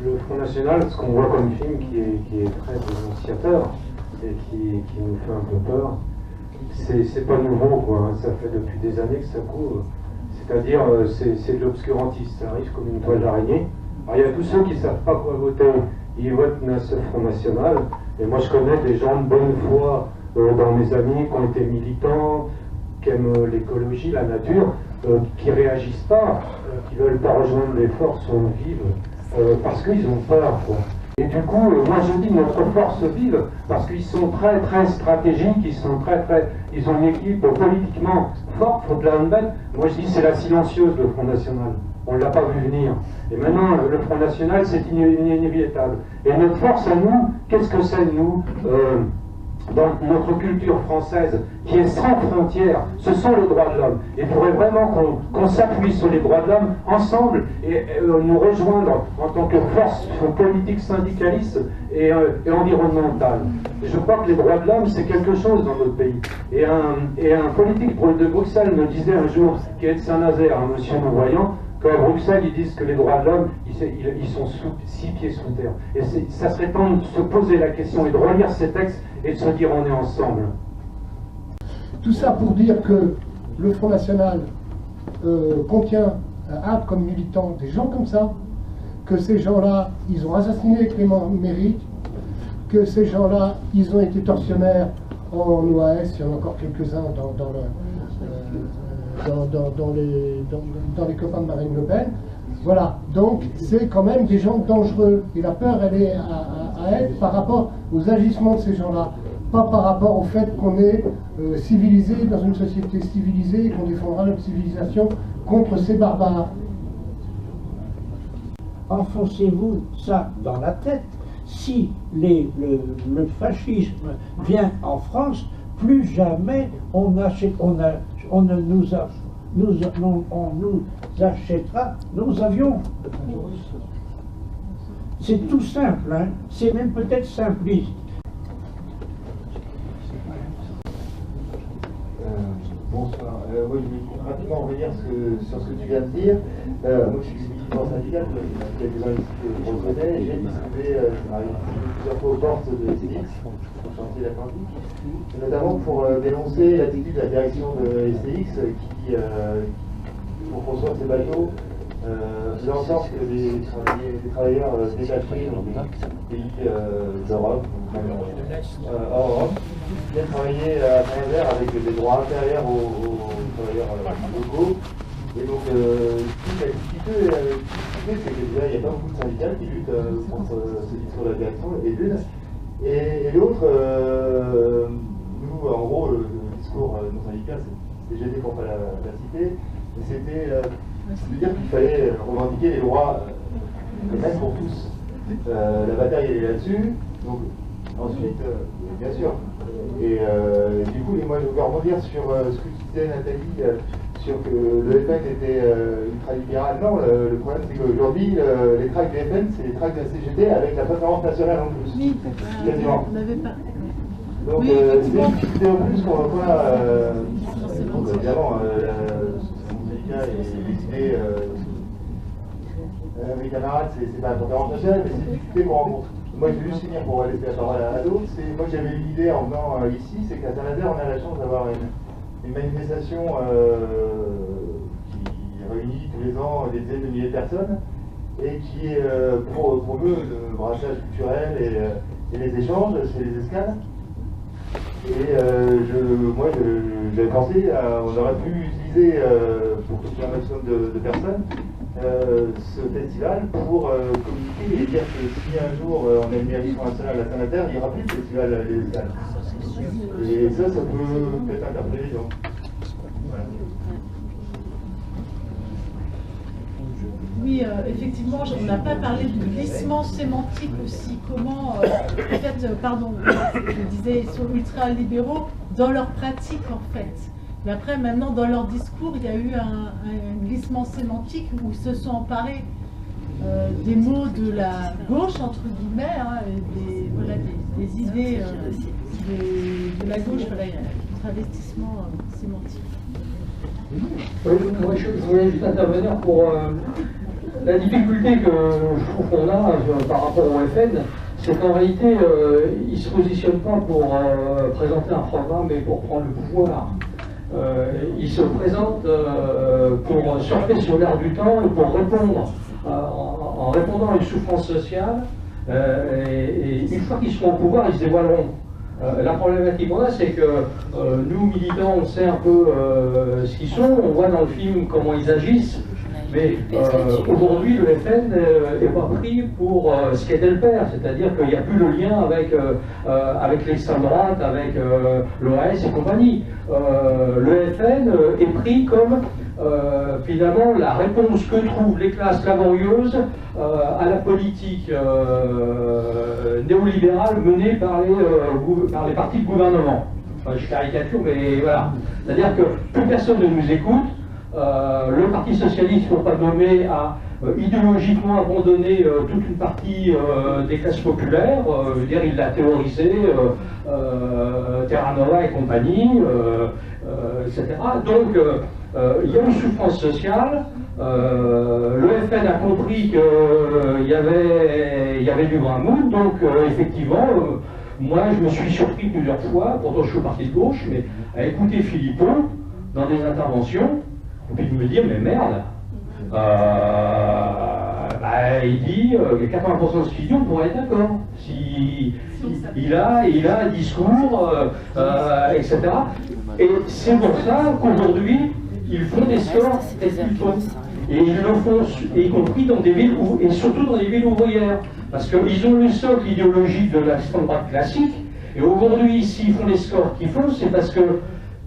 Le Front National, ce qu'on voit comme film qui est très dénonciateur et qui nous fait un peu peur, c'est pas nouveau, quoi. Ça fait depuis des années que ça court. C'est-à-dire, c'est de l'obscurantisme, ça arrive comme une toile d'araignée. Alors, il y a tous ceux qui ne savent pas quoi voter, ils votent ce Front National. Et moi, je connais des gens de bonne foi dans mes amis qui ont été militants, qui aiment l'écologie, la nature, qui réagissent pas, qui veulent pas rejoindre les forces vives, parce qu'ils ont peur, quoi. Et du coup, moi je dis notre force vive, parce qu'ils sont très très stratégiques, ils ont une équipe politiquement forte, faut de la mettre. Moi je dis c'est la silencieuse, le Front National. On ne l'a pas vu venir. Et maintenant, le Front National, c'est inévitable. Et notre force à nous, qu'est-ce que c'est, nous dans notre culture française, qui est sans frontières, ce sont les droits de l'homme. Il faudrait vraiment qu'on s'appuie sur les droits de l'homme ensemble et nous rejoindre en tant que force politique syndicaliste et environnementale. Je crois que les droits de l'homme, c'est quelque chose dans notre pays. Et un politique de Bruxelles me disait un jour, qui est de Saint-Nazaire, un monsieur non-voyant, qu'à Bruxelles, ils disent que les droits de l'homme, ils sont 6 pieds sous terre. Et ça serait temps de se poser la question et de relire ces textes et de se dire on est ensemble. Tout ça pour dire que le Front National contient comme militants des gens comme ça, que ces gens-là, ils ont assassiné Clément Méric, que ces gens-là, ils ont été tortionnaires en OAS, il y en a encore quelques-uns dans les copains de Marine Le Pen. Voilà, donc c'est quand même des gens dangereux. Et la peur, elle est à être par rapport aux agissements de ces gens-là, pas par rapport au fait qu'on est civilisé, dans une société civilisée, et qu'on défendra notre civilisation contre ces barbares. Enfoncez-vous ça dans la tête. Si le fascisme vient en France, plus jamais on nous achètera nos avions. C'est tout simple, hein. C'est même peut-être simpliste. Bonsoir. Oui, je vais rapidement revenir sur ce que tu viens de dire. Moi, je suis militant syndical, quelques-uns ici que je reconnais. J'ai distribué plusieurs fois aux portes de STX, au chantier d'Atlantique, notamment pour dénoncer l'attitude de la direction de STX qui, pour construire ces bateaux, faisait en sorte que des travailleurs détachés dans des pays d'Europe, ou même hors Europe, viennent travailler à Saint-Nazaire avec des droits inférieurs aux travailleurs locaux. Et donc, la difficulté, c'est que déjà, il n'y a pas beaucoup de syndicats qui luttent contre ce discours de la direction, et d'une. Et l'autre, nous, en gros, le discours non syndical, c'est je défends pas la cité, mais c'était de dire qu'il fallait revendiquer les droits les mêmes pour tous. La bataille, elle est là-dessus. Donc, ensuite, bien sûr. Et du coup, moi, je voulais rebondir sur ce que tu disais, Nathalie, sur que le FN était ultra-libéral. Non, le problème, c'est qu'aujourd'hui, les tracts du FN, c'est les tracts de la CGT avec la préférence nationale en plus. Oui, quasiment. on n'avait pas. Donc, oui, c'est une difficulté en plus qu'on voit. Donc, évidemment, mon syndicat est décidé. Mes camarades, c'est pas la préférence nationale, mais c'est une difficulté qu'on rencontre. Moi, je vais juste finir pour laisser la parole à d'autres. Moi, j'avais eu l'idée en venant ici, c'est qu'à Saint-Nazaire, on a la chance d'avoir une manifestation qui réunit tous les ans des dizaines de milliers de personnes et qui promeut le brassage culturel et les échanges chez les escales. Et moi, j'avais pensé, on aurait pu utiliser pour toucher un maximum de personnes ce festival pour communiquer et dire que si un jour on a une émission nationale à Saint-Nazaire, il n'y aura plus de festival des escales. Et ça peut peut-être interpeller les gens. Voilà. Oui, effectivement, on n'a pas parlé du glissement sémantique aussi. Comment, en fait, pardon, je disais, ils sont ultra-libéraux dans leur pratique, en fait. Mais après, maintenant, dans leur discours, il y a eu un glissement sémantique où ils se sont emparés des mots de la gauche, entre guillemets, hein, et voilà, des idées de la gauche, voilà, il y a un travestissement sémantique. Oui, moi je voulais juste intervenir pour la difficulté que je trouve qu'on a par rapport au FN, c'est qu'en réalité, ils ne se positionnent pas pour présenter un programme et pour prendre le pouvoir. Ils se présentent pour surfer sur l'air du temps et pour répondre, en répondant à une souffrance sociale. Et une fois qu'ils seront au pouvoir, ils se dévoileront. La problématique qu'on a, c'est que nous, militants, on sait un peu ce qu'ils sont, on voit dans le film comment ils agissent, mais aujourd'hui, le FN n'est pas pris pour ce qu'était le père, c'est-à-dire qu'il n'y a plus le lien avec l'extrême droite, avec l'OAS et compagnie. Le FN est pris comme finalement la réponse que trouvent les classes laborieuses à la politique néolibérale menée par les partis de gouvernement. Enfin, je caricature, mais voilà. C'est-à-dire que plus personne ne nous écoute. Le Parti socialiste, pour pas nommer, a idéologiquement abandonné toute une partie des classes populaires. Je veux dire, il l'a théorisé, Terra Nova et compagnie, etc. Donc, il y a une souffrance sociale. Le FN a compris qu'il y avait du grain mou, donc effectivement, moi je me suis surpris plusieurs fois, pourtant je suis au parti de gauche, mais à écouter Philippon dans des interventions, et puis de me dire, mais merde, il dit que 80% de ce qu'il dit, on pourrait être d'accord. Il a un discours, etc. Et c'est pour ça qu'aujourd'hui, ils font des scores exultants. Et ils le font, y compris dans des villes, et surtout dans des villes ouvrières. Parce qu'ils ont le socle idéologique de l'extrême droite classique. Et aujourd'hui, s'ils font les scores qu'ils font, c'est parce que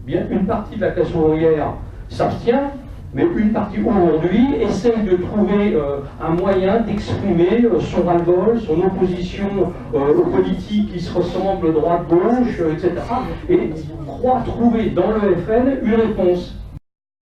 bien une partie de la classe ouvrière s'abstient, mais une partie aujourd'hui essaye de trouver un moyen d'exprimer son ras-le-bol, son opposition aux politiques qui se ressemblent droite-gauche, etc. Et croit trouver dans le FN une réponse.